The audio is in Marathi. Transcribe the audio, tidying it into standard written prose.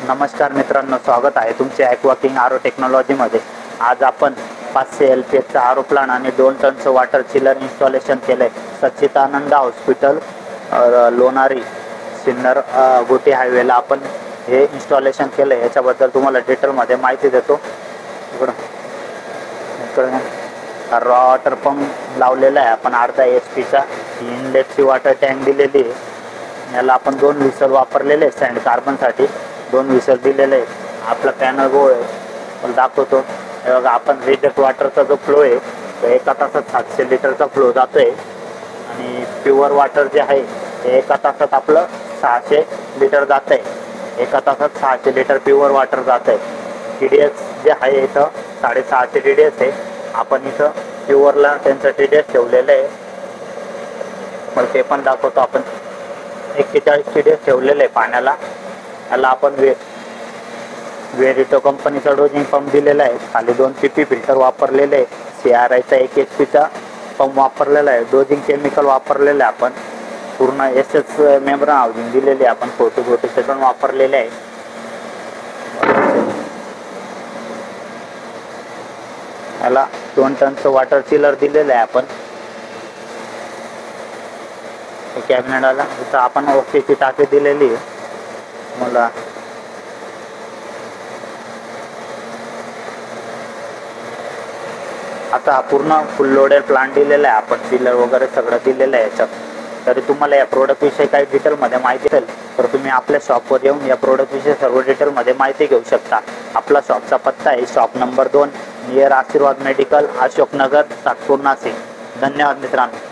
नमस्कार मित्रांनो, स्वागत आहे तुमचे ॲक्वा किंग आरो टेक्नॉलॉजीमध्ये। आज आपण 500 LPHचा आरो प्लांट आणि 2 टनचं वॉटर चिलर इन्स्टॉलेशन केलं आहे सच्चिदानंद हॉस्पिटल लोणारी सिन्नर गोटी हायवेला आपण हे इन्स्टॉलेशन केलं आहे। याच्याबद्दल तुम्हाला डिटेलमध्ये माहिती देतो। इकडं वॉटर पंप लावलेला आहे आपण अर्धा HP चा। इनलेटची वॉटर टँक दिलेली आहे। याला आपण 2 व्हिसल वापरलेले आहे सँड कार्बनसाठी। 2 व्हिसल दिलेले आहे। आपला पॅनल गोळ आहे पण दाखवतो। हे बघा, आपण रिजेक्ट वॉटरचा जो फ्लो आहे तो एका तासात 700 लिटरचा फ्लो जातोय आणि प्युअर वॉटर जे आहे ते एका तासात आपलं 600 लिटर जात आहे। एका तासात 600 लिटर प्युअर वॉटर जात आहे। TDS जे आहे इथं 650 TDS आहे। आपण इथं प्युअरला त्यांचं TDS ठेवलेलं आहे, मग ते पण दाखवतो। आपण 41 TDS ठेवलेलं आहे पाण्याला। याला आपण वेरिटो कंपनीचा डोजिंग पंप दिलेला आहे। खाली 2 PP फिल्टर वापरलेले आहे। CRIचा 1 HP पंप वापरलेला आहे। डोजिंग केमिकल वापरलेलं आहे आपण। पूर्ण SS मेम्ब्रेन हाऊसिंग दिलेली आहे आपण। 40 वापरलेले आहे। याला 2 टनचं वॉटर चिलर दिलेलं आहे आपण। कॅबिनेटला इथं आपण ऑक्सीची टाकी दिलेली आहे। मला आता पूर्ण फुल लोडेड प्लांट दिलेला आहे आपण। चिलर वगैरे सगळं दिलेलं आहे याच्यात। तरी तुम्हाला या प्रोडक्ट विषयी काही डिटेलमध्ये माहिती असेल तर तुम्ही आपल्या शॉपवर येऊन या प्रोडक्ट विषयी सर्व डिटेलमध्ये माहिती घेऊ शकता। आपला शॉपचा पत्ता आहे शॉप नंबर 2 नियर आशीर्वाद मेडिकल, अशोकनगर, सातपूर, नाशिक। धन्यवाद मित्रांनो।